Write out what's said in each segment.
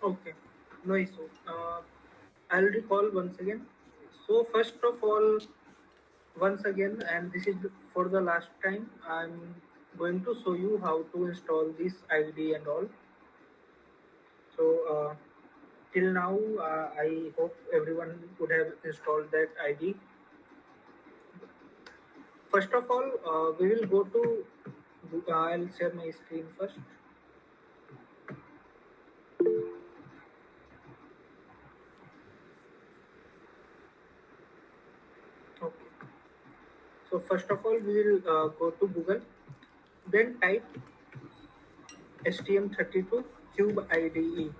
Okay, no issue. I'll recall once again. So first of all, once again, and this is for the last time, I'm going to show you how to install this ID and all. So till now, I hope everyone would have installed that ID. First of all, we will go to. I'll share my screen first. Okay. So first of all, we will go to Google. Then type STM32 Cube IDE.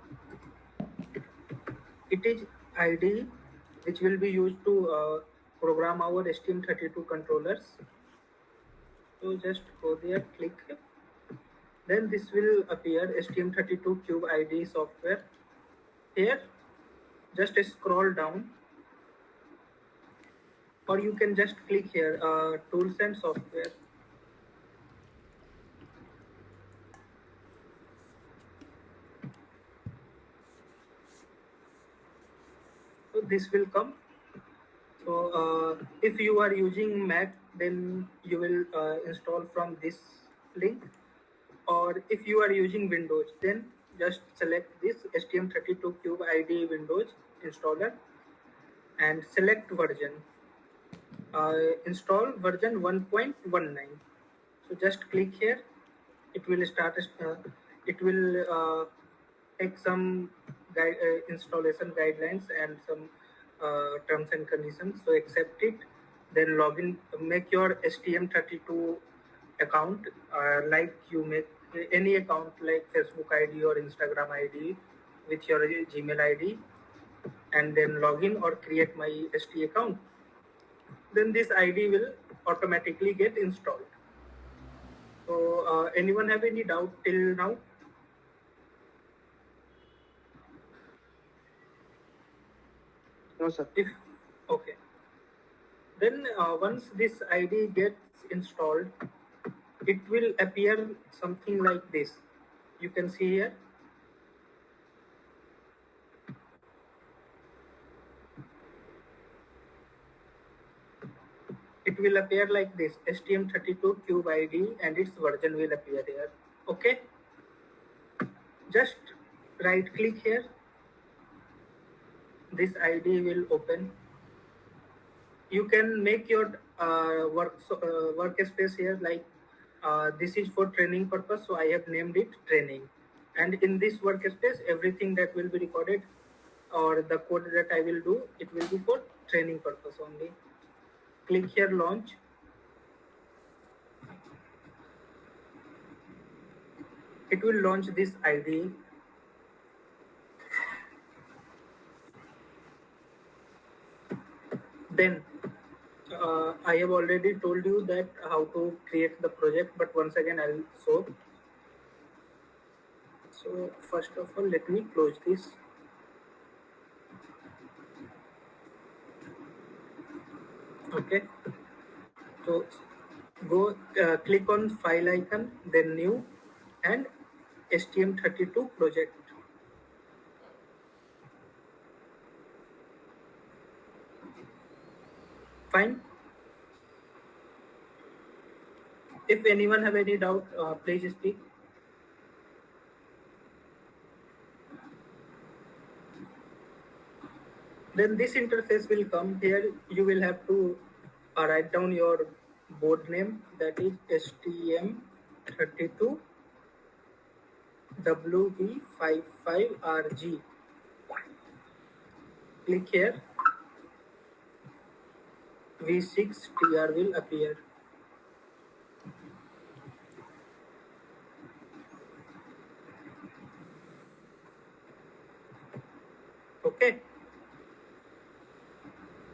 It is IDE which will be used to program our STM32 controllers. So just go there, click. Then this will appear STM32 Cube IDE software. Here, just scroll down, or you can just click here, Tools and Software. So this will come. So if you are using Mac, then you will install from this link. Or if you are using Windows, then just select this STM32 Cube IDE Windows installer and select version. Install version 1.19. So just click here. It will start. It will take some installation guidelines and some terms and conditions. So accept it. Then login. Make your STM32 account like you make any account like Facebook ID or Instagram ID with your Gmail ID, and then login or create my ST account. Then this ID will automatically get installed. So anyone have any doubt till now? No, sir. If okay, then once this ID gets installed, it will appear something like this. You can see here. It will appear like this, STM32 Cube ID, and its version will appear here. Okay. Just right click here. This ID will open. You can make your workspace here like this is for training purpose, so I have named it training. And in this workspace, everything that will be recorded or the code that I will do, it will be for training purpose only. Click here, launch. It will launch this IDE. Then I have already told you that how to create the project, but once again I'll show. So first of all, let me close this. Okay. So go click on file icon, then new, and STM32 project. Fine. If anyone have any doubt, please speak. Then this interface will come here. You will have to write down your board name, that is STM32 WB55RG. Click here. V6TR will appear. Okay.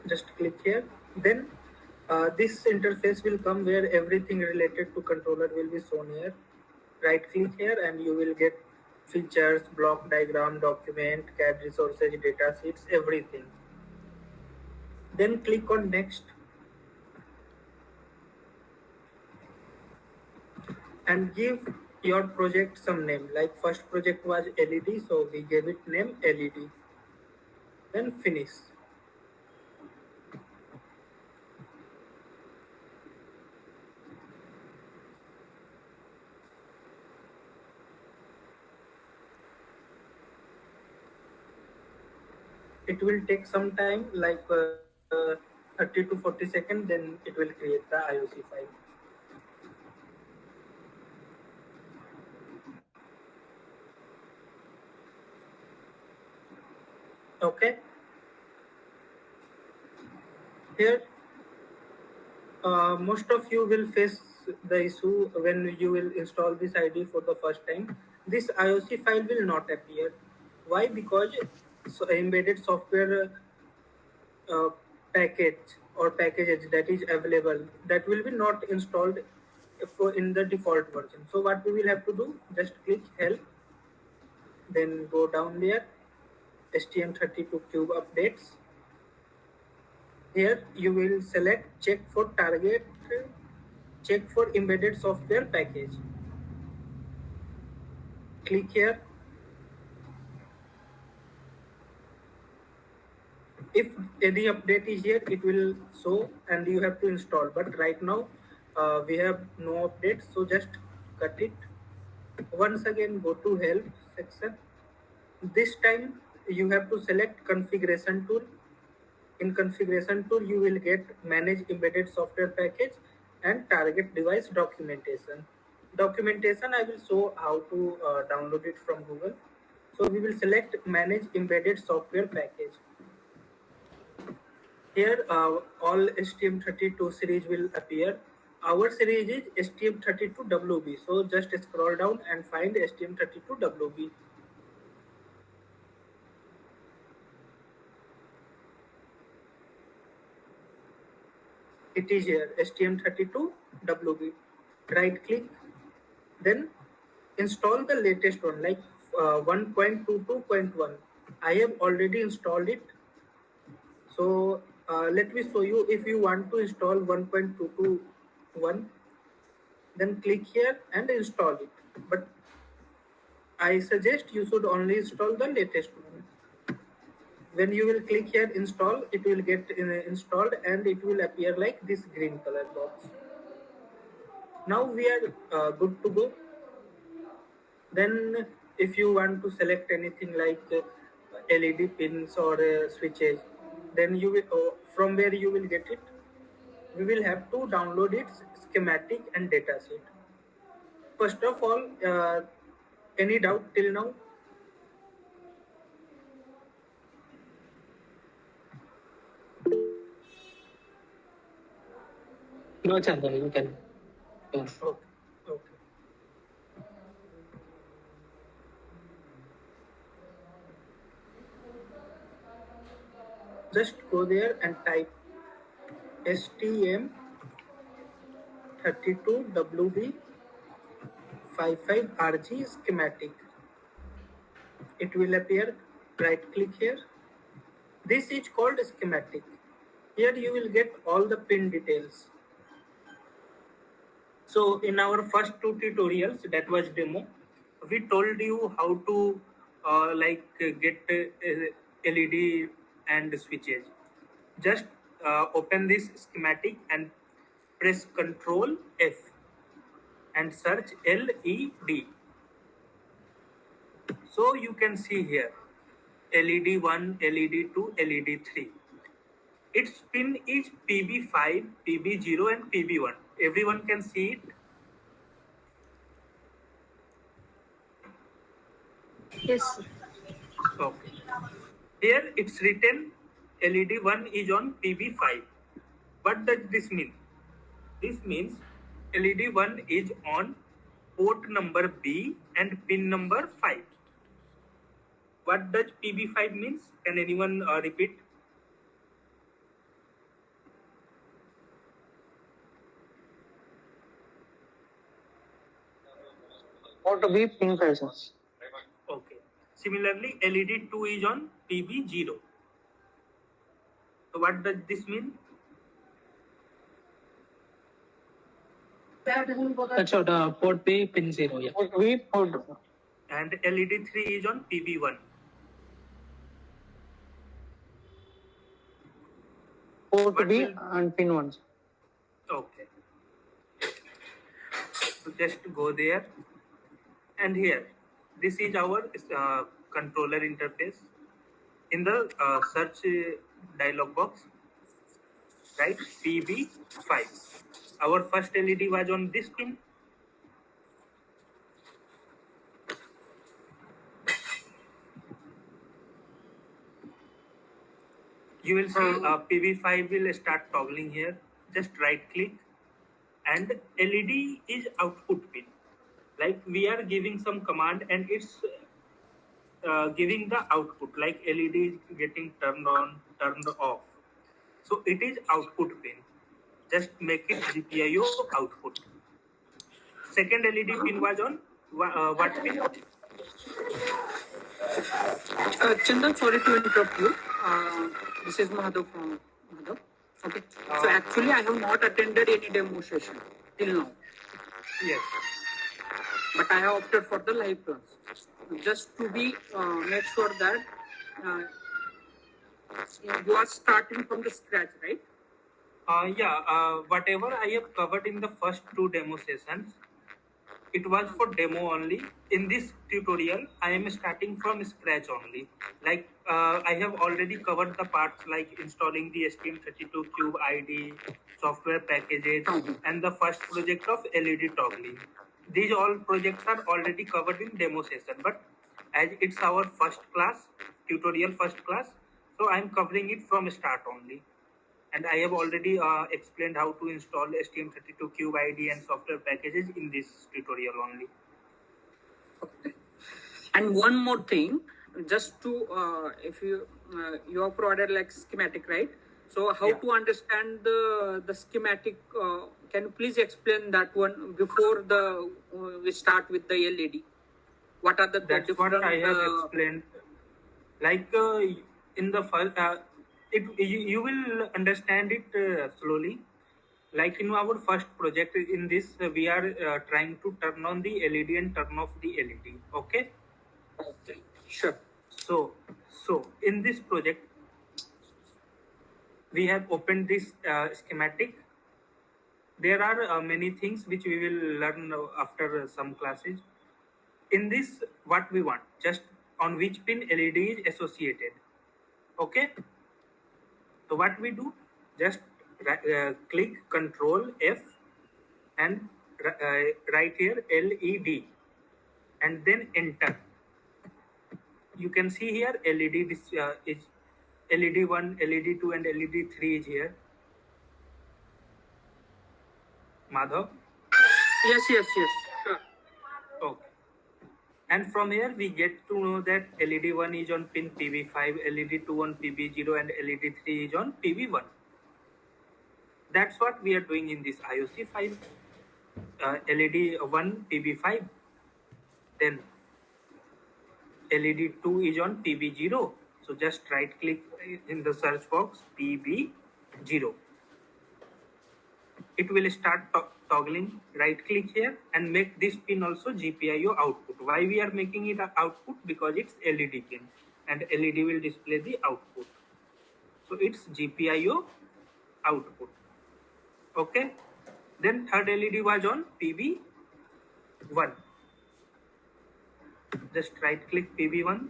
Just click here. Then this interface will come where everything related to controller will be shown here. Right click here and you will get features, block diagram, document, CAD resources, data sheets, everything. Then click on next. and give your project some name. Like first project was LED, so we gave it name LED. Then finish. It will take some time, like 30 to 40 seconds, then it will create the IOC file. Okay. Here, most of you will face the issue when you will install this ID for the first time. This IOC file will not appear. Why? Because embedded software uh, package or packages that is available, that will be not installed for in the default version. So what we will have to do, just click help, then go down there, STM32 cube updates. Here you will select check for target, check for embedded software package. Click here. If any update is here, it will show and you have to install. But right now we have no update, so just cut it. Once again, go to help section. This time you have to select configuration tool. In configuration tool, you will get manage embedded software package and target device documentation. Documentation, I will show how to download it from Google. So we will select manage embedded software package. Here all STM32 series will appear. Our series is STM32WB. So just scroll down and find STM32WB. It is here, STM32WB. Right click, then install the latest one, like 1.22.1. I have already installed it. So let me show you. If you want to install 1.221, then click here and install it. But I suggest you should only install the latest one. When you will click here install, it will get installed and it will appear like this green color box. Now we are good to go. Then if you want to select anything like LED pins or switches, then you will from where you will get it, we will have to download its schematic and datasheet. First of all, any doubt till now? No, Chandra, you can. Yes. Okay. Okay. Just go there and type STM32WB 55RG schematic. It will appear. Right click here. This is called schematic. Here you will get all the pin details. So in our first two tutorials, that was demo, we told you how to get LED and switches. Just open this schematic and press Ctrl F and search LED. So you can see here LED1, LED2, LED3. Its pin is PB5, PB0 and PB1. Everyone can see it. Yes. Okay. Here it's written LED1 is on PB5. What does this mean? This means LED1 is on port number B and pin number 5. What does PB5 means? Can anyone repeat? Port B pin prices. Okay. Similarly, LED2 is on PB0. So what does this mean? That's what port B pin 0. Yeah. Port B, port. And LED 3 is on PB1. Port What B will- and pin 1. Okay. So just go there, and here, this is our controller interface. In the search dialog box, right, PB5. Our first LED was on this pin. You will see PB5 will start toggling here. Just right click, and LED is output pin. Like we are giving some command, and it's giving the output. Like LED is getting turned on, turned off. So it is output pin. Just make it GPIO output. Second LED pin was on what pin? Chandan, sorry to interrupt you. This is Madhav from Madhav. Okay. So actually, I have not attended any demo session till now, Yes. but I have opted for the live class just to be make sure that you are starting from the scratch, right? Whatever I have covered in the first two demo sessions, it was for demo only. In this tutorial, I am starting from scratch only. Like I have already covered the parts like installing the STM32 Cube ID, software packages, and the first project of LED toggling. These all projects are already covered in demo session, but as it's our first class, tutorial first class, so I am covering it from start only. And I have already explained how to install STM32 Cube ID and software packages in this tutorial only. Okay. And one more thing, just to if you you have provided like schematic, right? So how to understand the schematic? Can you please explain that one before the we start with the LED? What are the That's different? what I have explained. Like in the first, you will understand it slowly. Like in our first project, in this we are trying to turn on the LED and turn off the LED. Okay. Okay, sure. So in this project, we have opened this schematic. There are many things which we will learn after some classes. In this, what we want, just on which pin LED is associated. Okay. So what we do, just click Control F and write here LED, and then enter. You can see here LED is LED 1, LED 2, and LED 3 is here. Madhav? Yes. Sure. Okay. And from here we get to know that LED 1 is on pin PB5, LED 2 on PB0, and LED 3 is on PB1. That's what we are doing in this IOC file. LED 1 PB5, then LED 2 is on PB0. So just right click in the search box PB0. It will start toggling. Right click here and make this pin also GPIO output. Why we are making it output? Because it's LED pin and LED will display the output. So it's GPIO output. Okay. Then third LED was on PB1. Just right click PB1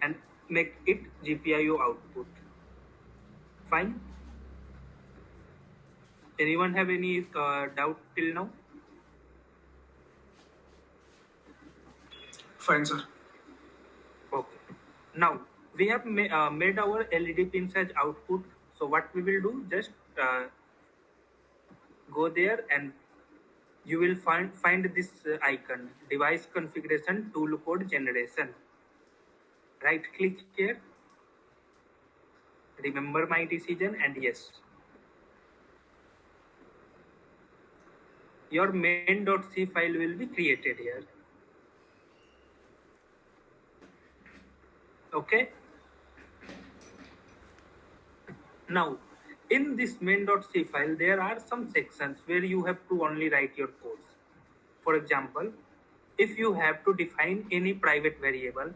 and make it GPIO output. Fine. Anyone have any doubt till now? Fine, sir. Okay. Now we have made our LED pins as output. So what we will do, just go there and you will find this icon, device configuration tool code generation. Right click here, remember my decision, and yes. Your main.c file will be created here. Okay. Now in this main.c file, there are some sections where you have to only write your codes. For example, if you have to define any private variable,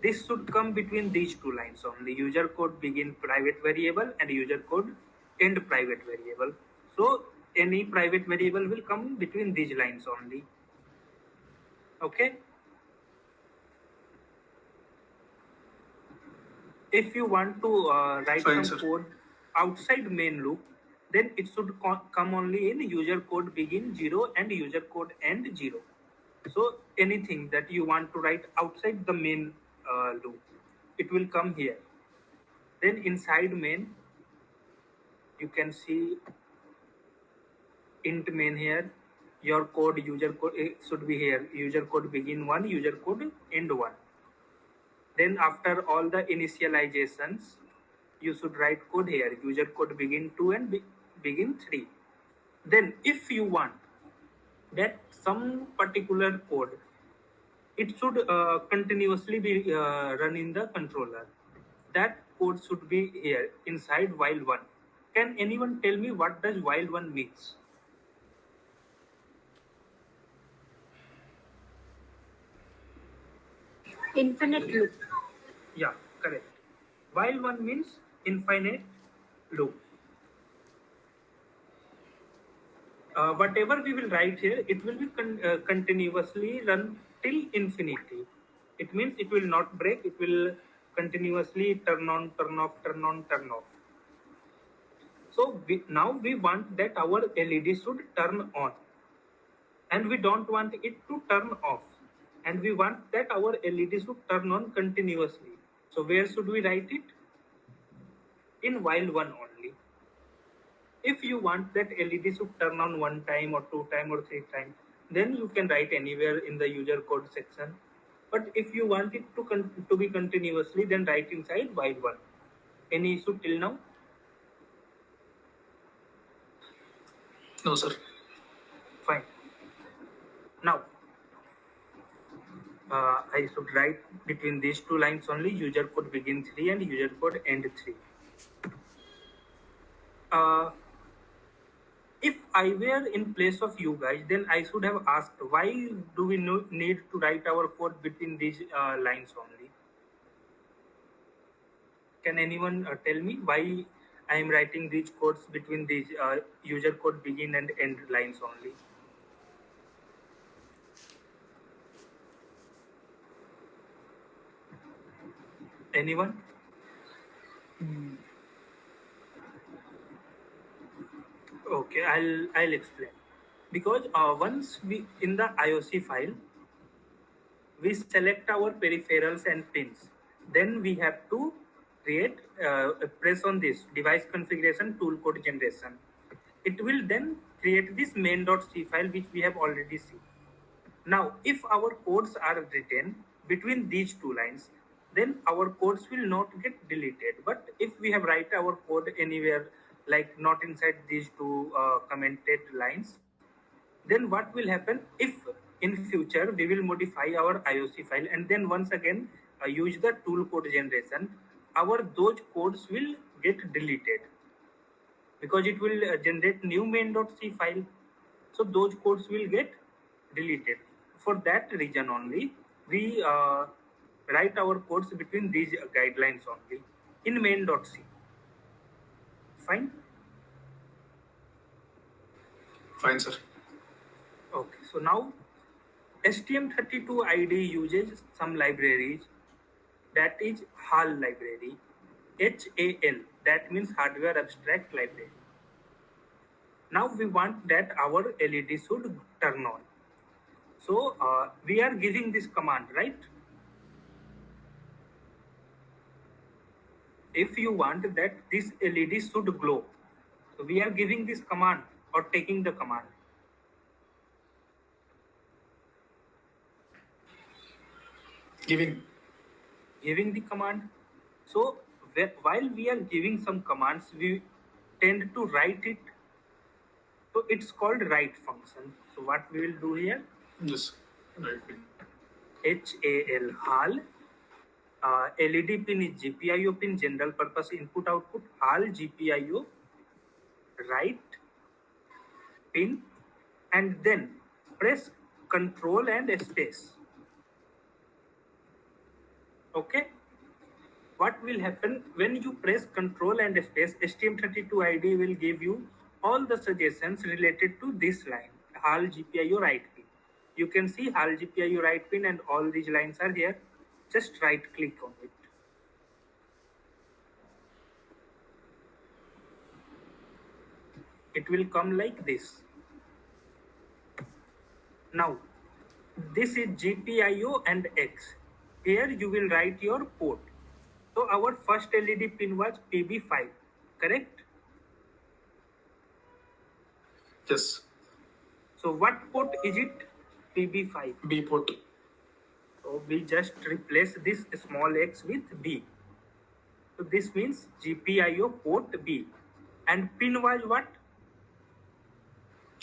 this should come between these two lines only. User code begin private variable and user code end private variable. So any private variable will come between these lines only. Okay. If you want to write Fine, some sir. code outside main loop, then it should come only in user code begin 0 and user code end 0. So anything that you want to write outside the main loop, it will come here. Then inside main, you can see int main here. Your code, user code should be here. User code begin 1, user code end 1. Then after all the initializations, you should write code here. User code begin 2 and begin 3. Then if you want that some particular code, it should continuously be run in the controller. That code should be here inside while one. Can anyone tell me what does while one means? Infinite loop. Yeah, correct. While one means infinite loop. Whatever we will write here, it will be continuously run till infinity. It means it will not break. It will continuously turn on, turn off, turn on, turn off. So now we want that our LED should turn on, and we don't want it to turn off, and we want that our LED should turn on continuously. So where should we write it? In while one only. If you want that LED should turn on 1 time or 2 time or 3 times, then you can write anywhere in the user code section. But if you want it to be continuously, then write inside while one. Any issue till now? No, sir. Fine. Now, I should write between these two lines only user code begin 3 and user code end 3. If I were in place of you guys, then I should have asked, why do we need to write our code between these lines only? Can anyone tell me why I am writing these codes between these user code begin and end lines only? Anyone? Okay, I'll explain. Because once we in the IOC file, we select our peripherals and pins. Then we have to create press on this device configuration tool code generation. It will then create this main.c file which we have already seen. Now, if our codes are written between these two lines, then our codes will not get deleted. But if we have write our code anywhere, like not inside these two commented lines, then what will happen if in future we will modify our IOC file and then once again use the tool code generation, those codes will get deleted because it will generate new main.c file. So those codes will get deleted. For that reason only, we write our codes between these guidelines only in main.c. Fine? Fine, sir. Okay, so now STM32 IDE uses some libraries, that is HAL library, HAL, that means Hardware Abstract Library. Now we want that our LED should turn on. So we are giving this command, right? If you want that this LED should glow, so we are giving this command or taking the command. Giving. Giving the command. So while we are giving some commands, we tend to write it. So it's called write function. So what we will do here? Yes. Right. HAL HAL. LED pin is GPIO pin, general purpose input output. HAL GPIO right pin and then press Control and space. Okay. What will happen when you press Control and space? STM32 ID will give you all the suggestions related to this line, HAL GPIO right pin. You can see HAL GPIO right pin and all these lines are here. Just right click on it. It will come like this. Now, this is GPIO and X. Here you will write your port. So our first LED pin was PB5, correct? Yes. So what port is it? PB5. B port. So we just replace this small x with B. So this means GPIO port B. And pin was what?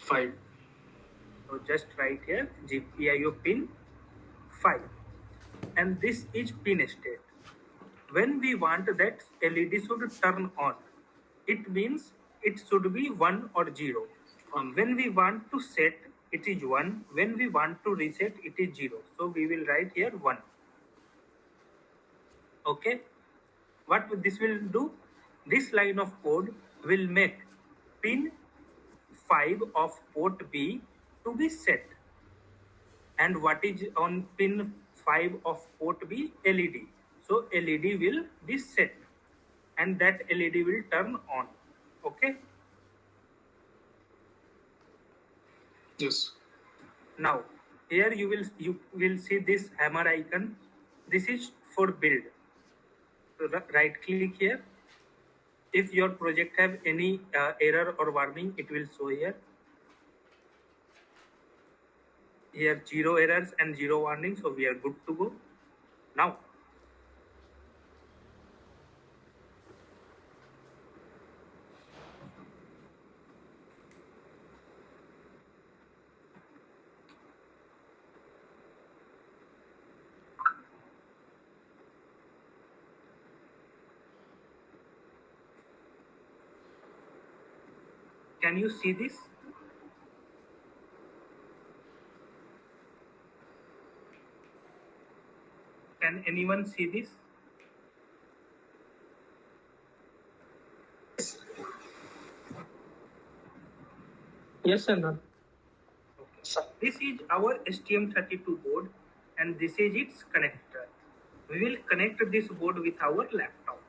5. So just write here GPIO pin 5. And this is pin state. When we want that LED should turn on, it means it should be 1 or 0. When we want to set, it is 1. When we want to reset, it is 0. So we will write here 1. Okay. What this will do? This line of code will make pin 5 of port B to be set. And what is on pin 5 of port B? LED. So LED will be set and that LED will turn on. Okay. Yes. Now here you will see this hammer icon. This is for build. So right click here. If your project have any error or warning, it will show here. Here 0 errors and 0 warnings, so we are good to go. Now can you see this? Can anyone see this? Yes, sir. None. Okay. This is our STM32 board and this is its connector. We will connect this board with our laptop.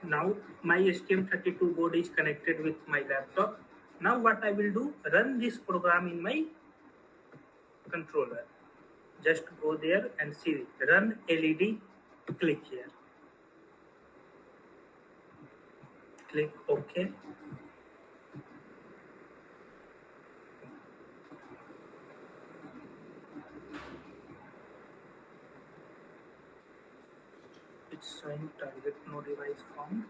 Now my STM32 board is connected with my laptop. Now what I will do, run this program in my controller. Just go there and see it. Run LED, click here. Click OK. It's showing target no device found.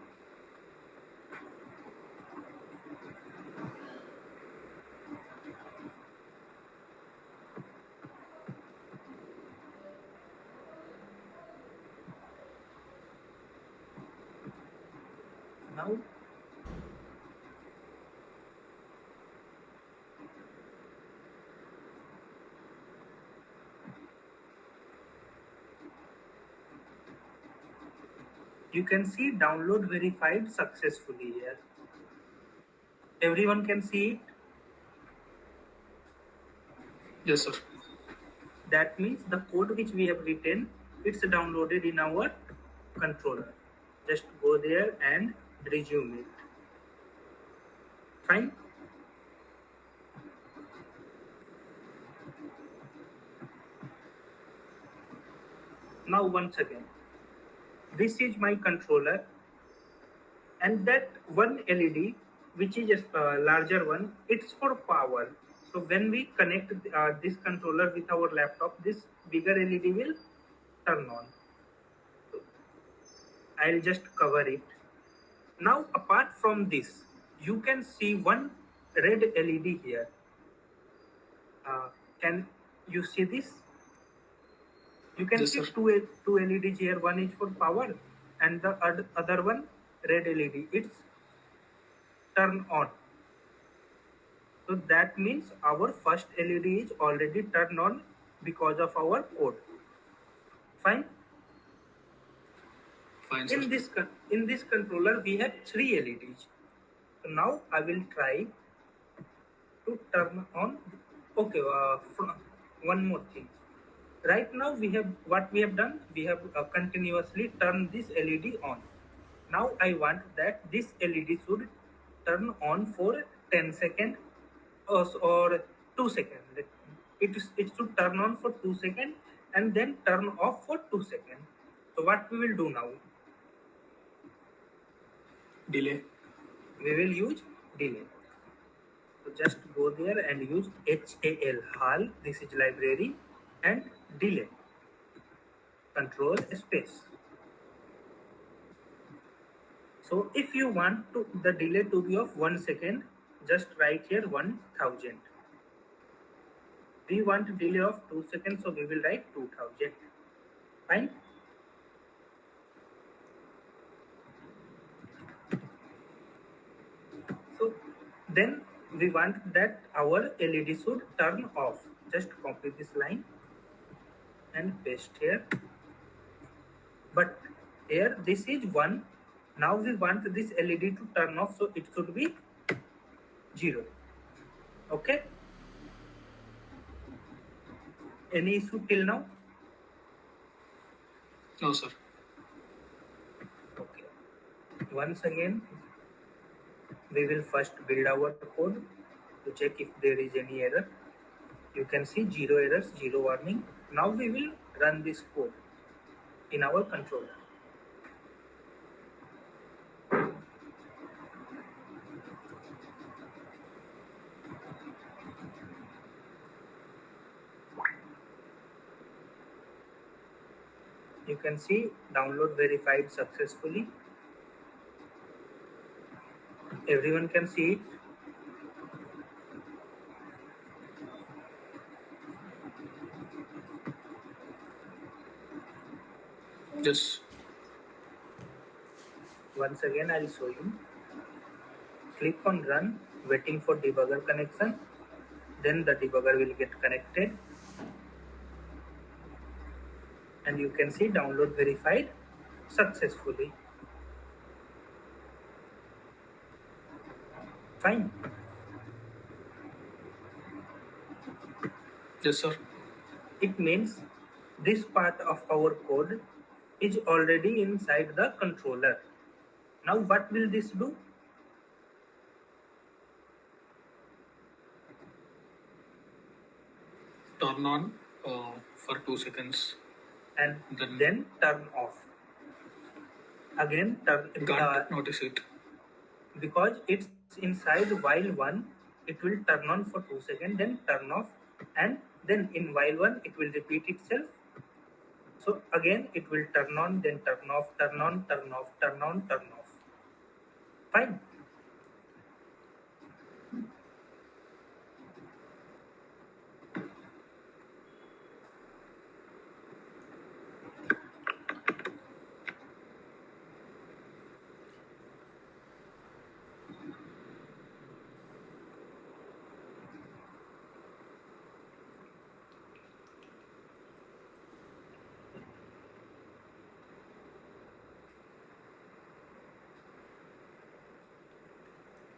Now you can see download verified successfully here. Everyone can see it. Yes, sir. That means the code which we have written, it's downloaded in our controller. Just go there and resume it. Fine. Now once again, this is my controller and that one LED which is a larger one, it's for power. So when we connect this controller with our laptop, this bigger LED will turn on. I'll just cover it. Now, apart from this, you can see one red LED here. Can you see this? You can Yes, see sir. two LEDs here. One is for power, and the other one red LED. It's turn on. So that means our first LED is already turned on because of our code. Fine. Fine, sir. In this controller we have three LEDs. So now I will try to turn on. Okay. One more thing. Right now we have what we have done. We have continuously turned this LED on. Now I want that this LED should turn on for 10 seconds or 2 seconds. It should turn on for 2 seconds and then turn off for 2 seconds. So what we will do now? Delay. We will use delay. So just go there and use HAL. This is library and delay. Control space. So if you want the delay to be of 1 second, just write here 1000. We want delay of 2 seconds, so we will write 2000. Fine. So then we want that our LED should turn off. Just copy this line and paste here. But here this is 1. Now we want this LED to turn off, so it should be 0. Okay. Any issue till now? No, sir. Okay. Once again, we will first build our code to check if there is any error. You can see 0 errors, 0 warning. Now we will run this code in our controller. You can see download verified successfully. Everyone can see it. Yes. Once again, I'll show you. Click on run, waiting for debugger connection. Then the debugger will get connected. And you can see download verified successfully. Fine. Yes, sir. It means this part of our code is already inside the controller. Now what will this do? Turn on for 2 seconds. And Then- then turn off. Again, Can't notice it. because it's inside while 1, it will turn on for 2 seconds, then turn off, and then in while 1 it will repeat itself. So again it will turn on, then turn off, turn on, turn off, turn on, turn off. Fine.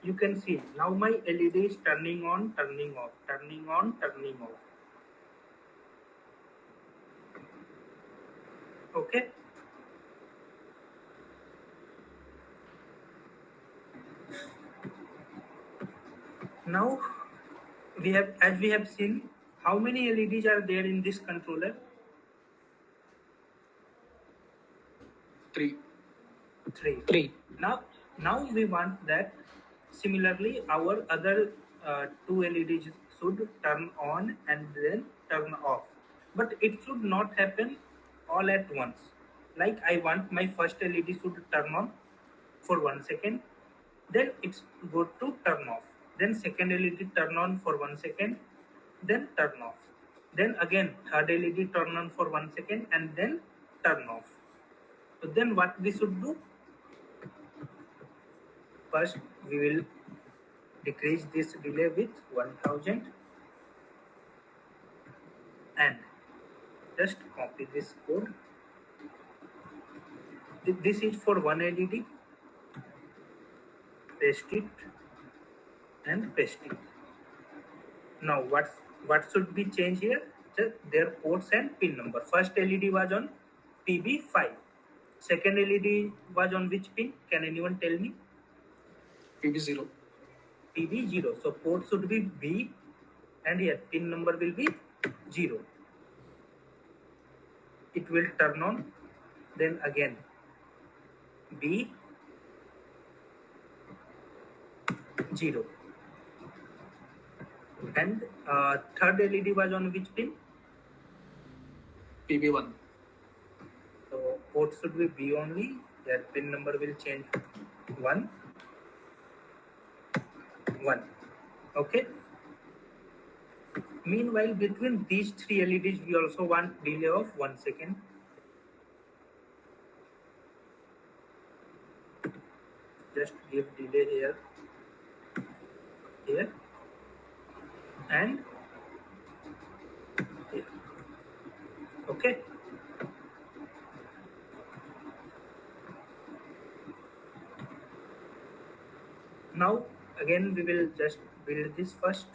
You can see now my LED is turning on, turning off, turning on, turning off. Okay. Now as we have seen, how many LEDs are there in this controller? 3. 3. 3. Now we want that similarly our other 2 LEDs should turn on and then turn off. But it should not happen all at once. like I want my first LED should turn on for 1 second, then it's go to turn off, then second LED turn on for 1 second, then turn off, then again third LED turn on for 1 second and then turn off. So then what we should do? First we will decrease this delay with 1000 and just copy this code. This is for one LED, paste it and paste it. Now what should be changed here? Just their ports and pin number. First LED was on PB5. Second LED was on which pin? Can anyone tell me? PB0. PB0. So port should be B and here pin number will be 0. It will turn on, then again B 0. And third LED was on which pin? PB1. So port should be B only. Their pin number will change 1. Okay. Meanwhile, between these three LEDs, we also want delay of 1 second. Just give delay here, and here. Okay. Now again we will just build this first.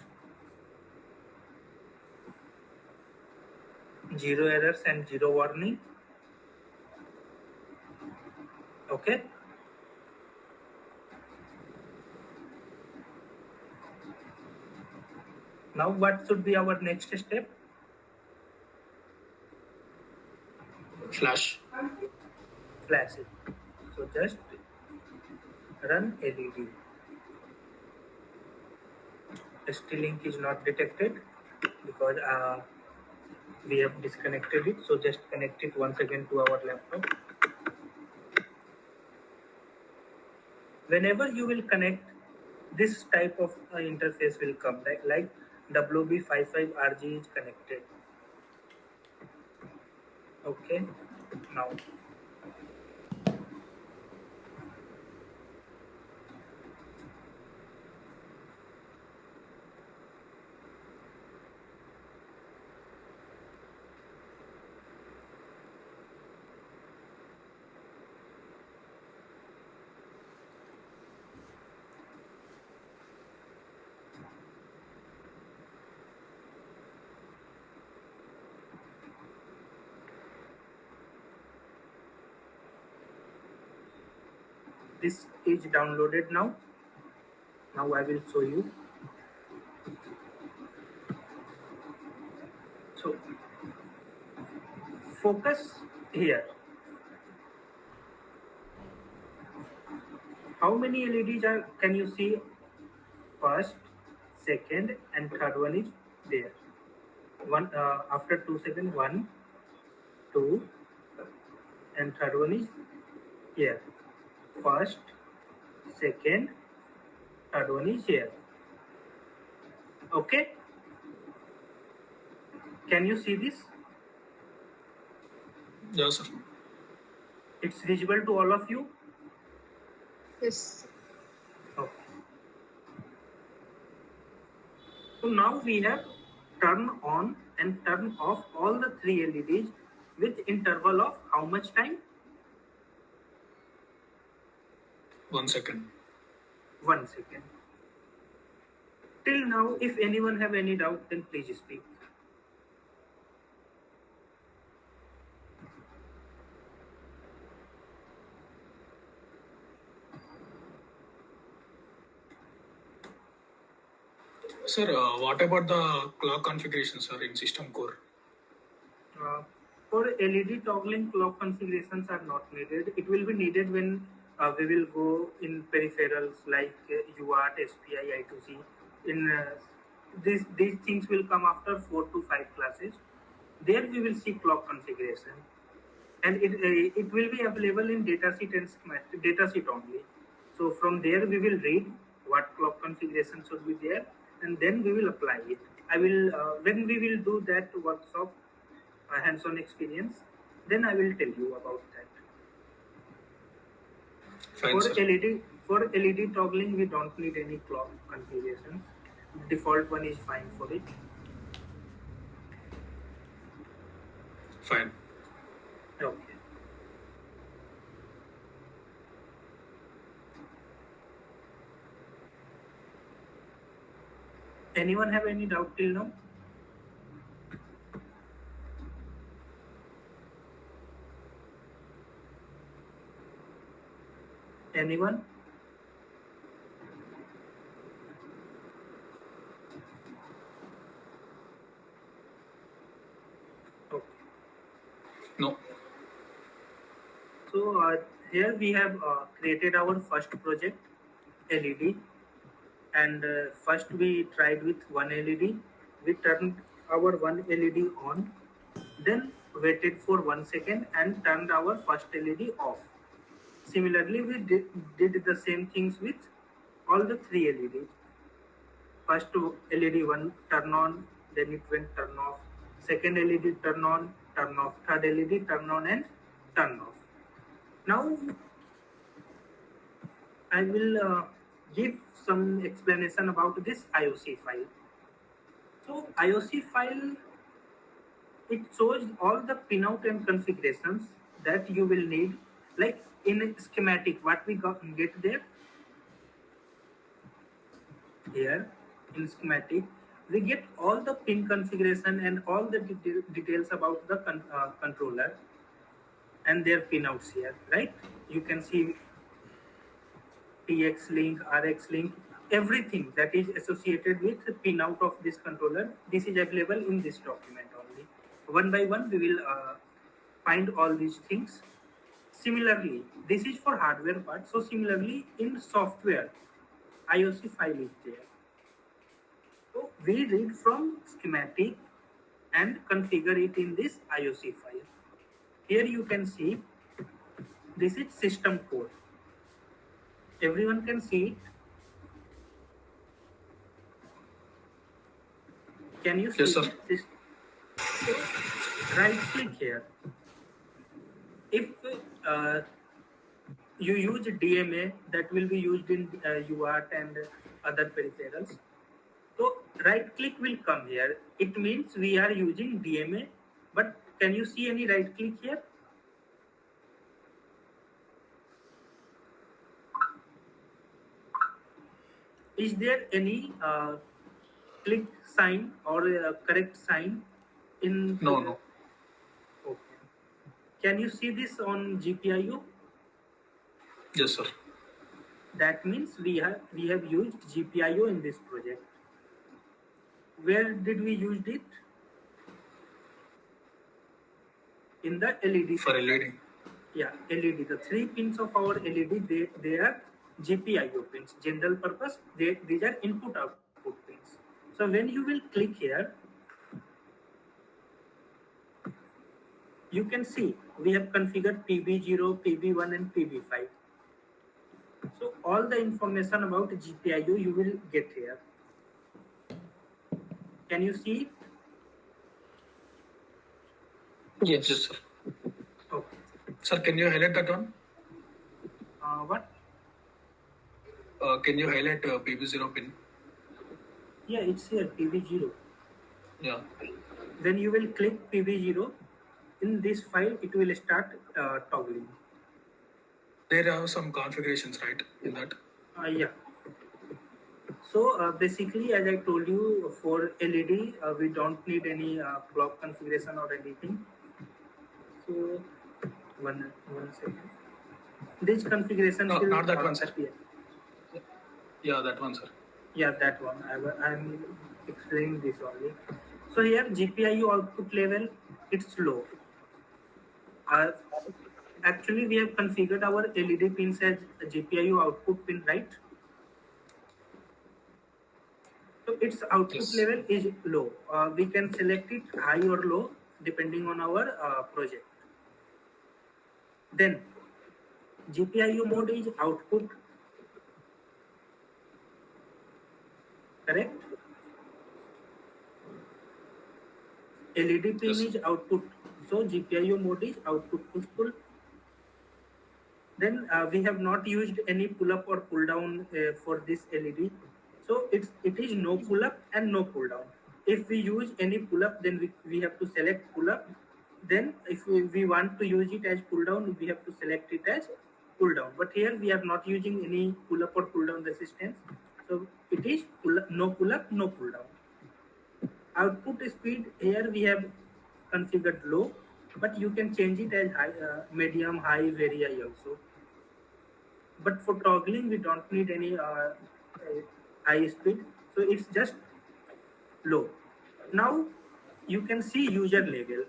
0 errors and 0 warning. Okay. Now what should be our next step? Flash. Flash it. So just run LED. ST-Link is not detected because we have disconnected it. So just connect it once again to our laptop. Whenever you will connect, this type of interface will come like WB55RG is connected. Okay, now this is downloaded now. Now I will show you. So focus here. How many LEDs can you see? First, second, and third one is there. One after 2 seconds, 1, 2, and third one is here. First, second, third one is here. Okay. Can you see this? Yes, sir. It's visible to all of you? Yes. Okay. So now we have turn on and turn off all the three LEDs with interval of how much time? 1 second. 1 second. Till now, if anyone have any doubt, then please speak. Sir, what about the clock configuration, sir, in system core? For LED toggling, clock configurations are not needed. It will be needed when we will go in peripherals like UART, SPI, I2C. In these things will come after 4 to 5 classes. There we will see clock configuration. and it will be available in datasheet and schematic datasheet only. So from there we will read what clock configuration should be there, and then we will apply it. I will when we will do that workshop, hands-on experience, then I will tell you about that. Fine, sir. For LED toggling, we don't need any clock configurations. Default one is fine for it. Fine. Okay. Anyone have any doubt till now? Anyone? Okay. No. So here we have created our first project, LED, and first we tried with one LED. We turned our one LED on, then waited for 1 second and turned our first LED off. Similarly, we did the same things with all the three LEDs. First LED one turn on, then it went turn off. Second LED turn on, turn off. Third LED turn on and turn off. Now I will give some explanation about this IOC file. So IOC file, it shows all the pinout and configurations that you will need, like in a schematic. What we get there here in schematic, we get all the pin configuration and all the details about the controller and their pinouts here, right? You can see TX link, RX link, everything that is associated with the pinout of this controller. This is available in this document only. One by one, we will find all these things. Similarly, this is for hardware part. So similarly, in software, IOC file is there. So we read from schematic and configure it in this IOC file. Here you can see this is system code. Everyone can see it. Can you see Yes, sir. this? Right click here. If you use DMA, that will be used in UART and other peripherals. So right click will come here. It means we are using DMA, but can you see any right click here? Is there any click sign or correct sign in? No. Okay. Can you see this on GPIO? Yes, sir. That means we have used GPIO in this project. Where did we use it? In the LED. For LED. Yeah, LED. The 3 pins of our LED, they are GPIO pins. General purpose. These are input output pins. So when you will click here, you can see we have configured PB0, PB1, and PB5. So all the information about GPIO you will get here. Can you see it? Yes. Yes, sir. Okay. Sir, can you highlight that one? What? Can you highlight PB0 pin? Yeah, it's here, PB0. Yeah. When you will click PB0, in this file, it will start toggling. There are some configurations, right, in that? Yeah. So basically, as I told you, for LED, we don't need any clock configuration or anything. So one second. This configuration No, will not that one, sir. appear. Yeah, that one, sir. Yeah, that one. I'm explaining this only. So here GPIO output level, it's low. Actually, we have configured our LED pins as a GPIO output pin, right? So its output Yes. level is low. We can select it high or low depending on our project. Then GPIO mode is output, correct? LED pin Yes. is output, so GPIO mode is output push-pull. Then we have not used any pull-up or pull-down for this LED, so it is no pull-up and no pull-down. If we use any pull-up, then we have to select pull-up. Then if we want to use it as pull-down, we have to select it as pull-down. But here we are not using any pull-up or pull-down resistance, so it is no pull-up, no pull-down. Output speed, here we have configured low, but you can change it as high, medium, high, very high also. But for toggling, we don't need any high speed, so it's just low. Now you can see user level.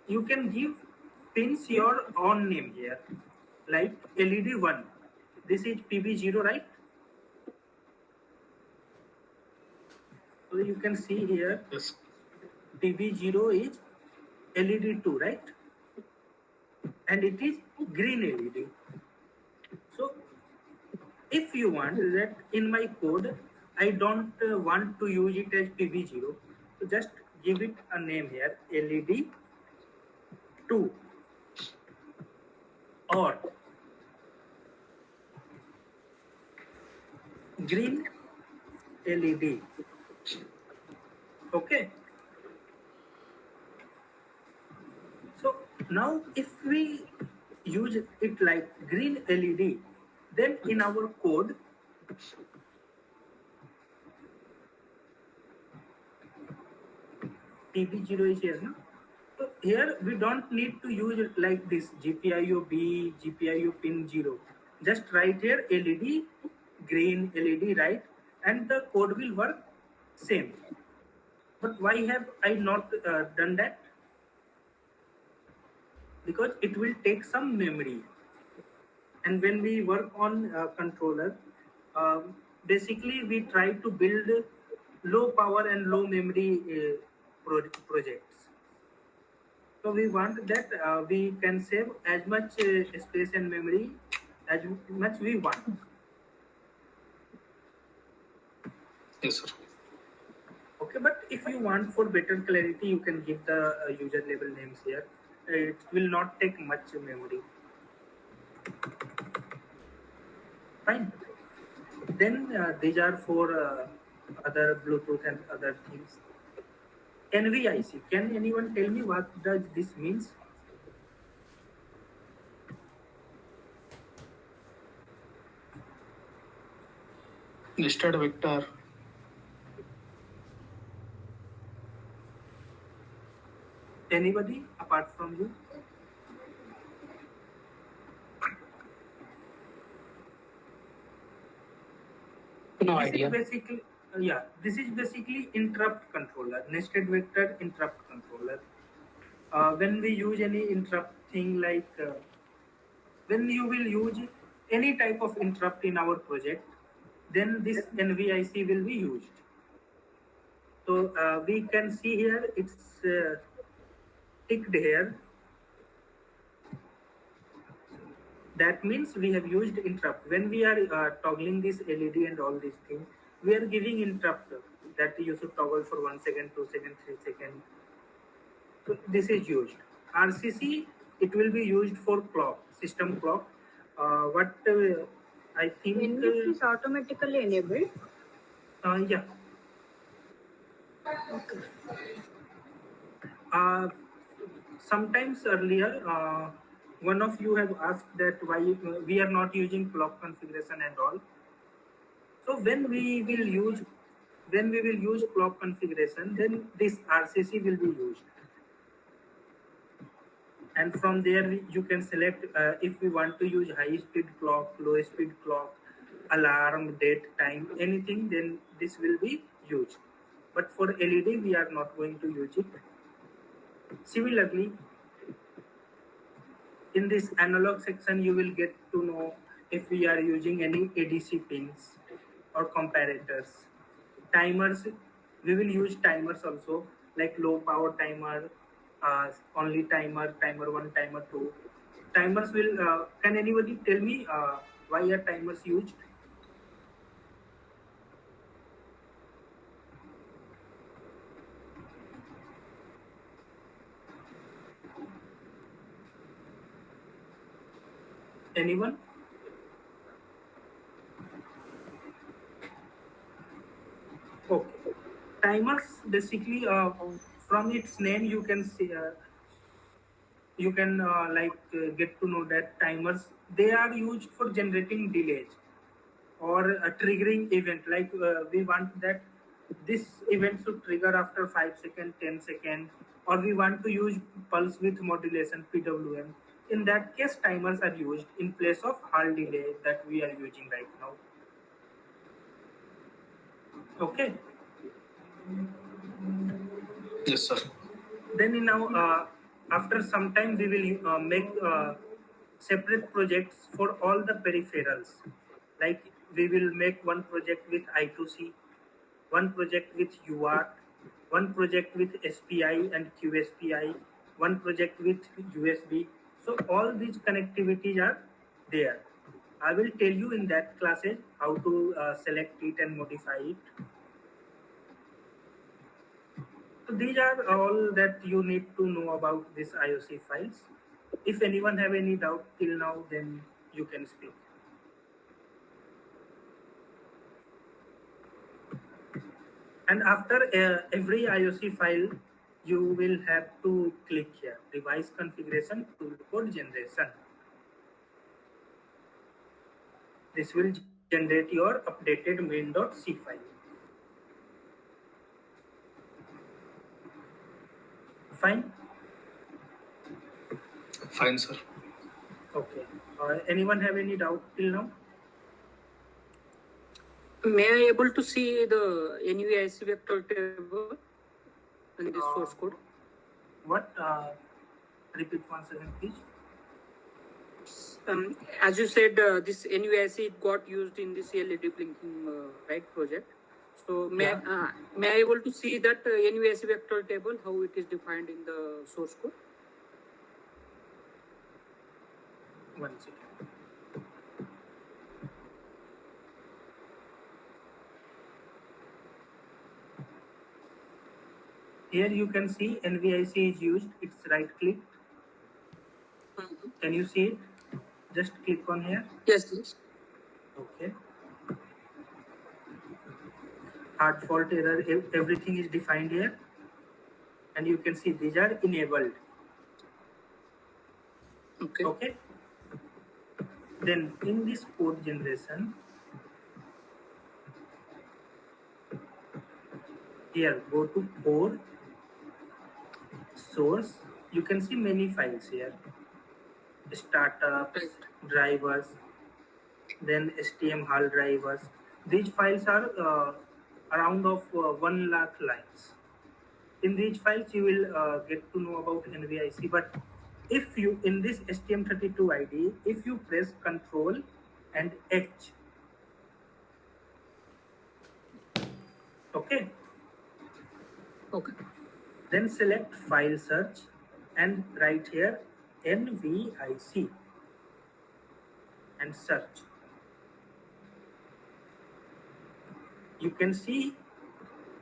You can give pins your own name here, like LED1. This is PB0, right? So you can see here Yes. PB0 is LED2, right? And it is green LED. So if you want that in my code, I don't want to use it as PB0, so just give it a name here, LED2 or green LED. Okay. So now if we use it like green LED, then in our code, PB0 is here, no? So here we don't need to use it like this, GPIO B, GPIO pin 0. Just write here LED, green LED, right? And the code will work same. But why have I not done that? Because it will take some memory. And when we work on controller, basically we try to build low power and low memory projects. So we want that we can save as much space and memory as much we want. Yes, sir. Okay, but if you want for better clarity, you can give the user label names here. It will not take much memory. Fine. Then these are for other Bluetooth and other things. NVIC. Can anyone tell me what does this means? Nested vector. Anybody apart from you? No This idea. is basically, this is basically interrupt controller, nested vector interrupt controller. When we use any interrupt thing like when you will use any type of interrupt in our project, then this NVIC will be used. So we can see here it's ticked here. That means we have used interrupt. When we are toggling this LED and all these things, we are giving interrupt that you should toggle for 1 second, 2 seconds, 3 seconds. So this is used. RCC, it will be used for clock, system clock. What I think... When it is automatically enabled? Yeah. Okay. Sometimes earlier, one of you have asked that why we are not using clock configuration and all. So when we will use clock configuration, then this RCC will be used. And from there you can select if we want to use high speed clock, low speed clock, alarm, date, time, anything, then this will be used. But for LED, we are not going to use it. Similarly, in this analog section, you will get to know if we are using any ADC pins or comparators. Timers, we will use timers also, like low power timer, only timer, timer 1, timer 2. Timers will, can anybody tell me why are timers used? Anyone? Okay. Timers basically, from its name, you can see, you can get to know that timers, they are used for generating delays or a triggering event. Like we want that this event should trigger after 5 seconds, 10 seconds, or we want to use pulse width modulation (PWM). In that case, timers are used in place of hard delay that we are using right now. Okay. Yes, sir. Then now, after some time, we will make separate projects for all the peripherals. Like we will make one project with I2C, one project with UART, one project with SPI and QSPI, one project with USB. So all these connectivities are there. I will tell you in that classes how to select it and modify it. So these are all that you need to know about this IOC files. If anyone have any doubt till now, then you can speak. And after every IOC file, you will have to click here, device configuration, toolcode generation. This will generate your updated main.c file. Fine? Fine, sir. Okay. Anyone have any doubt till now? May I able to see the NVIC vector table in this source code? What? Repeat once again, please. As you said, this NVIC got used in this LED blinking right project. So may I able to see that NVIC vector table, how it is defined in the source code? 1 second. Here you can see NVIC is used. It's right click. Can you see it? Just click on here. Yes, yes. Okay. Hard fault error, everything is defined here. And you can see these are enabled. Okay. Okay. Then in this code generation, here go to core, source. You can see many files here. Startups, drivers, then STM hard drivers. These files are around of 1 lakh lines. In these files, you will get to know about NVIC. But if you, in this STM32 ID, if you press Control and H, okay, then select File Search and write here NVIC and search. You can see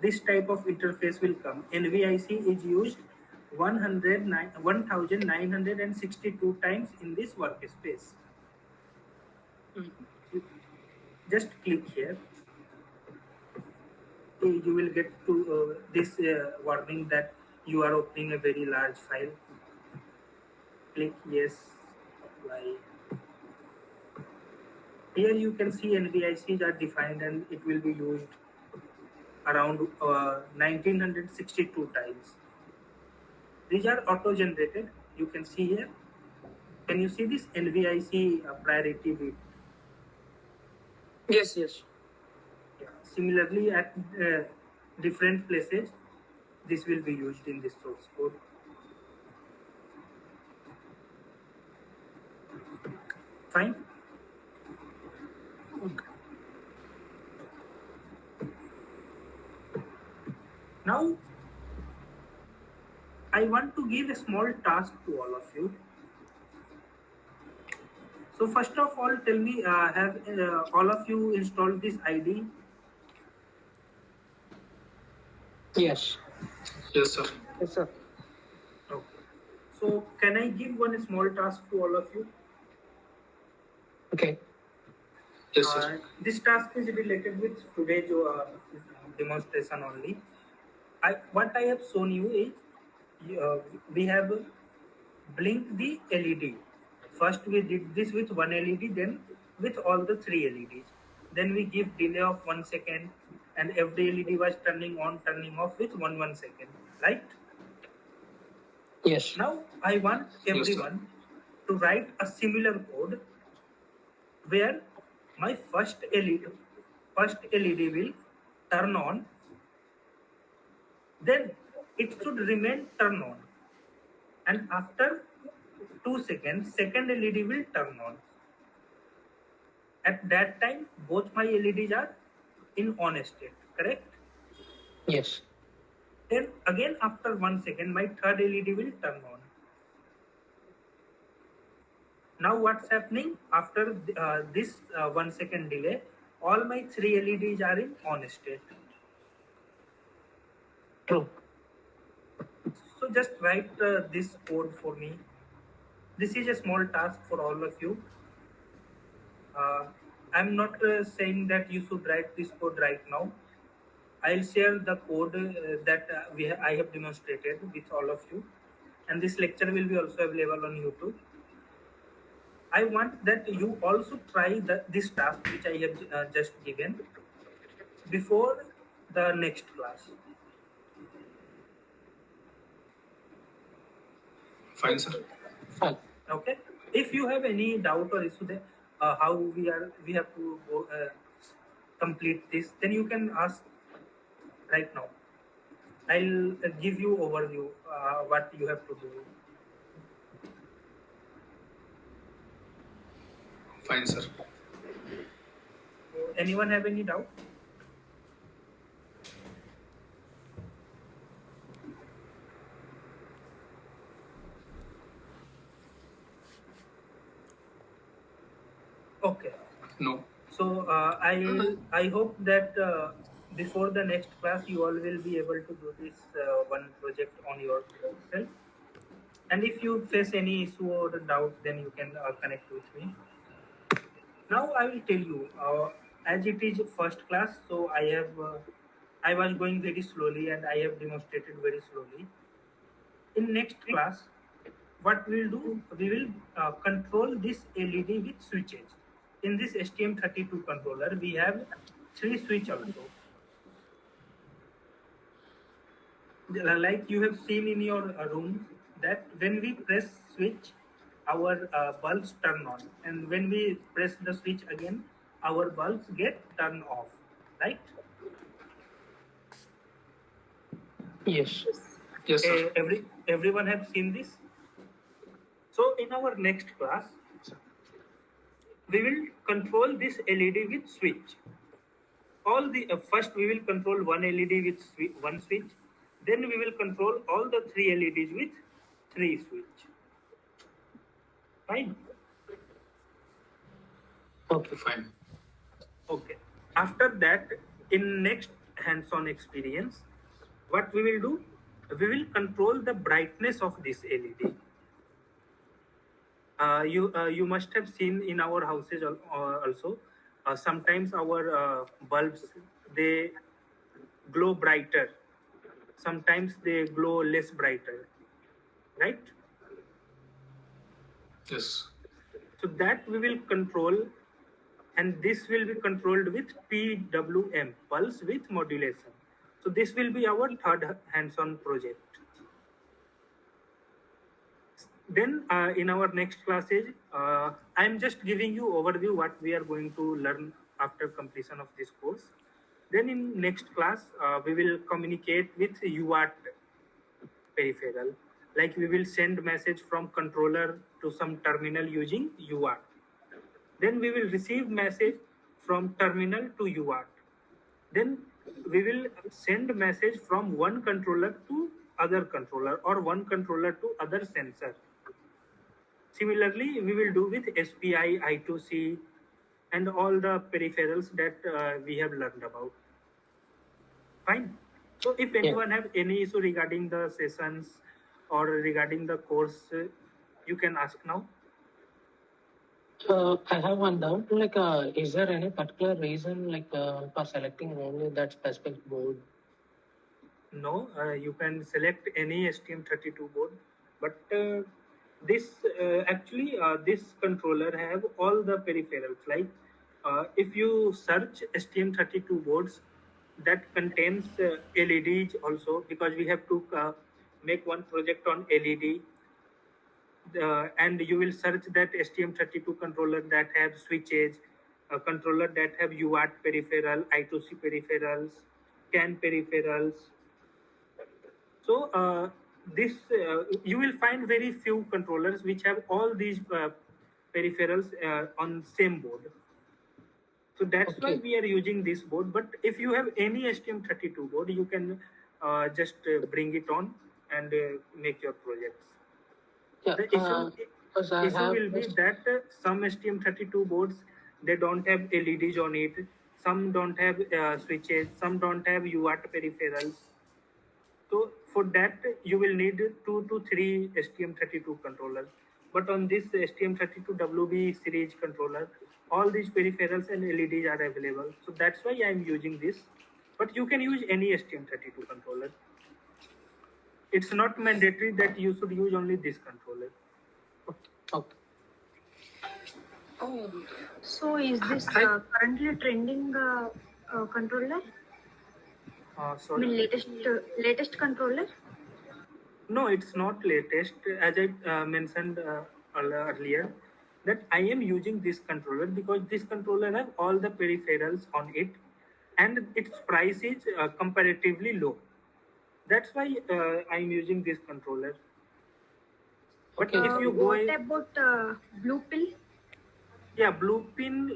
this type of interface will come. NVIC is used 1962 times in this workspace. Just click here. You will get to this warning that you are opening a very large file. Click yes, apply. Here you can see NVICs are defined and it will be used around 1962 times. These are auto-generated. You can see here. Can you see this NVIC priority bit? Yes, yes. Yeah. Similarly, at different places, this will be used in this source code. Fine. Okay. Now, I I want to give a small task to all of you. So first of all, tell me, have all of you installed this ID? Yes. Yes, sir. Yes, sir. Okay. So can I give one small task to all of you? Okay. Yes, sir. This task is related with today's demonstration only. What I have shown you is we have blink the LED. First we did this with one LED, then with all the three LEDs. Then we give delay of 1 second, and every LED was turning on, turning off with 1 second, right? Yes. Now I want Yes, sir. everyone to write a similar code where my first LED will turn on, then it should remain turn on, and after 2 seconds second LED will turn on. At that time both my LEDs are in on state, correct? Yes. Then again after 1 second my third LED will turn on. Now what's happening after this 1 second delay, all my three LEDs are in on state. True. So just write this code for me. This is a small task for all of you. I'm not saying that you should write this code right now. I'll share the code that I have demonstrated with all of you, and this lecture will be also available on YouTube. I want that you also try this task which I have just given before the next class. Fine, sir. Fine. Okay. If you have any doubt or issue that how we have to go, complete this, then you can ask right now. I'll give you overview what you have to do. Fine, sir. Anyone have any doubt? Okay. No. So I hope that before the next class you all will be able to do this one project on yourself. And if you face any issue or doubt, then you can connect with me. Now I will tell you, as it is first class, so I was going very slowly and I have demonstrated very slowly. In next class, what we'll do, we will control this LED with switches. In this STM32 controller, we have 3 switches also. Like you have seen in your room, that when we press switch, our bulbs turn on, and when we press the switch again, our bulbs get turned off, right? Yes. Yes, sir. Everyone have seen this. So in our next class, we will control this LED with switch. All the first we will control one LED with one switch. Then we will control all the 3 LEDs with 3 switch. Fine. Okay. Fine. Okay. After that, in next hands-on experience, what we will do, we will control the brightness of this LED. You must have seen in our houses also. Sometimes our bulbs, they glow brighter. Sometimes they glow less brighter, right? Yes. So that we will control, and this will be controlled with PWM, pulse with modulation. So this will be our third hands-on project. Then in our next classes, I'm just giving you overview what we are going to learn after completion of this course. Then in next class, we will communicate with UART peripheral. Like we will send message from controller to some terminal using UART. Then we will receive message from terminal to UART. Then we will send message from one controller to other controller or one controller to other sensor. Similarly, we will do with SPI, I2C, and all the peripherals that we have learned about. Fine. So if anyone have any issue regarding the sessions or regarding the course, you can ask now. I have one doubt. Like, is there any particular reason, like, for selecting only that specific board? No, you can select any STM32 board, but this this controller have all the peripherals. Like if you search STM32 boards, that contains LEDs also, because we have to make one project on LED. And you will search that STM32 controller that have switches, a controller that have UART peripheral, I2C peripherals, CAN peripherals. So this you will find very few controllers which have all these peripherals on same board. So that's why we are using this board. But if you have any STM32 board, you can just bring it on and make your projects. Yeah, The issue will be that some STM32 boards, they don't have LEDs on it, some don't have switches, some don't have UART peripherals. So for that, you will need 2 to 3 STM32 controllers. But on this STM32WB series controller, all these peripherals and LEDs are available. So that's why I am using this. But you can use any STM32 controller. It's not mandatory that you should use only this controller. Okay. Oh, so is this currently trending controller? I Sorry. mean, latest controller? No, it's not latest. As I mentioned earlier, that I am using this controller because this controller has all the peripherals on it, and its price is comparatively low. That's why I'm using this controller. But if you go, what about blue pill? yeah, blue pill,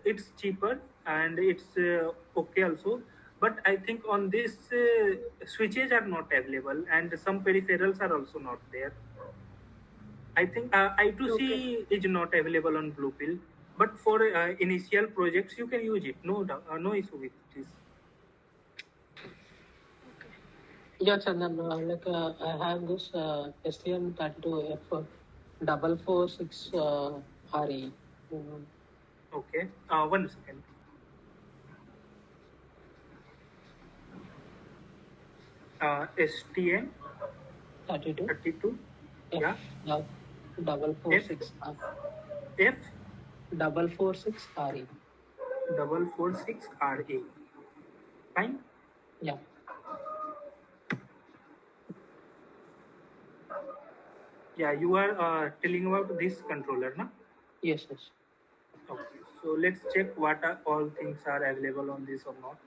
it's cheaper and it's okay also. But I think on this switches are not available and some peripherals are also not there. I think I2C is not available on blue pill, but for initial projects you can use it. No issue with this. Yeah, Chandan, I have this STM32F 446 RE. Okay, 1 second. STM 32. Yeah. 446 F 446 RE. 446 RA. Fine. Yeah. Yeah, you are telling about this controller, na? Yes. Okay. So let's check what are all things are available on this or not.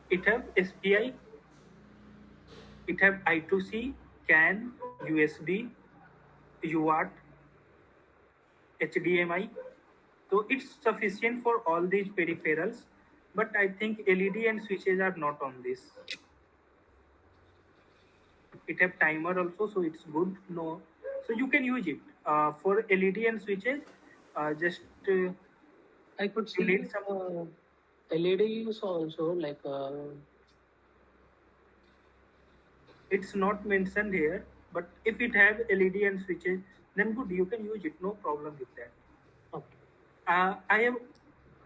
It have SPI, it have I2C, CAN, USB, UART, HDMI. So it's sufficient for all these peripherals, but I think LED and switches are not on this. It have timer also, so it's good. No, so you can use it for LED and switches. Just I could see some LEDs also, like it's not mentioned here, but if it have LED and switches, then good, you can use it, no problem with that. Okay. I have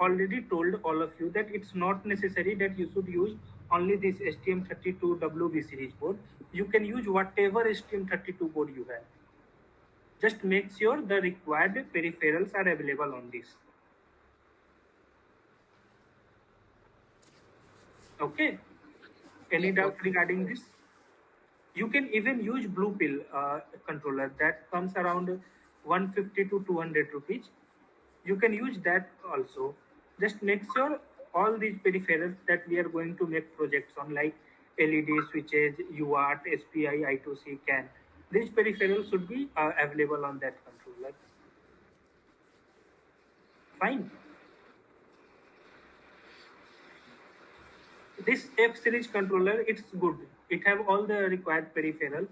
already told all of you that it's not necessary that you should use only this STM32WB series board. You can use whatever STM32 board you have. Just make sure the required peripherals are available on this. Okay. Any doubt regarding this? You can even use blue pill controller that comes around 150 to 200 rupees. You can use that also. Just make sure all these peripherals that we are going to make projects on, like LED switches, UART, SPI, I2C, CAN. These peripherals should be available on that controller. Fine. This F series controller, it's good. It have all the required peripheral,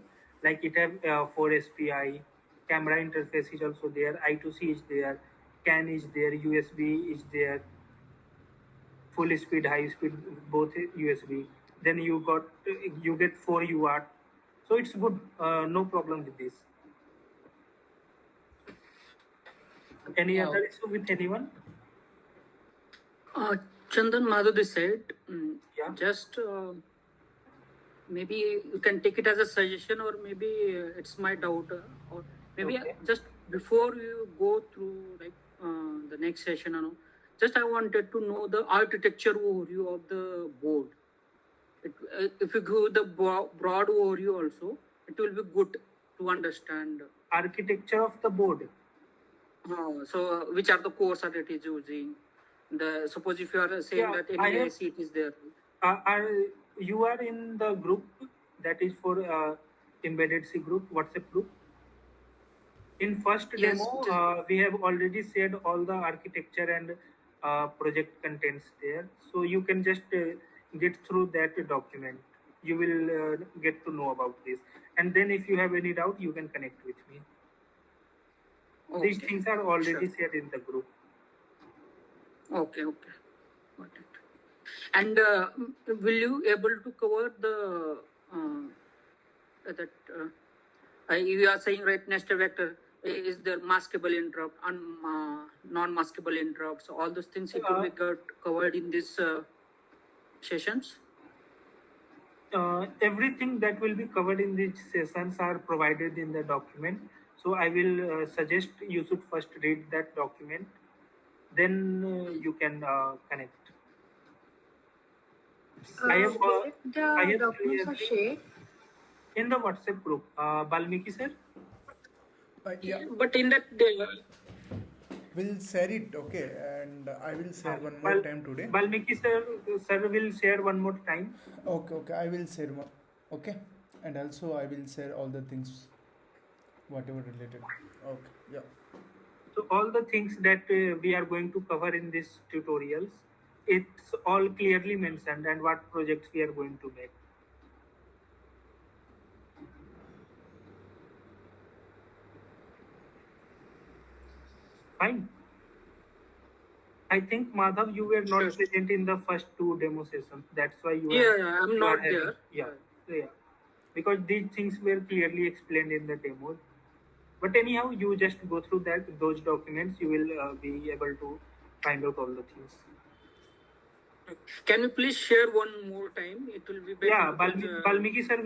like it have 4 SPI, camera interface is also there, I2C is there, CAN is there, USB is there, full speed, high speed, both USB. Then you get 4 UART. So it's good. No problem with this. Any Yeah. other issue with anyone? Chandan Madhu, they said, Yeah. just maybe you can take it as a suggestion, or maybe it's my doubt, or maybe Okay. just before you go through like the next session, just I wanted to know the architecture overview of the board. If you go the broad overview also, it will be good to understand. Architecture of the board. So which are the cores that it is using? Suppose if you are saying Yeah, that I any have- IC it is there. You are in the group that is for embedded C group, WhatsApp group. In first Yes, demo, it is. we have already shared all the architecture and project contents there. So you can just get through that document. You will get to know about this. And then if you have any doubt, you can connect with me. These things are already shared in the group. Okay. Got it. And will you able to cover the you are saying right nested vector, is there maskable interrupt and non-maskable interrupts? All those things it will be covered in this sessions. Everything that will be covered in these sessions are provided in the document. So I will suggest you should first read that document. Then you can connect. I have the documents are shared. in the WhatsApp group. Balmiki sir. Yeah, But in that we'll share it, okay, and I will share one more time today. Balmiki sir will share one more time. Okay, I will share one, okay, and also I will share all the things, whatever related. Okay, yeah. So all the things that we are going to cover in these tutorials, it's all clearly mentioned and what projects we are going to make. Fine. I think Madhav, you were not present in the first 2 demo sessions. That's why you are. I'm you not are having- there. Yeah. Because these things were clearly explained in the demo. But anyhow, you just go through those documents. You will be able to find out all the things. Can you please share one more time? It will be better. Yeah, because, Balmiki sir will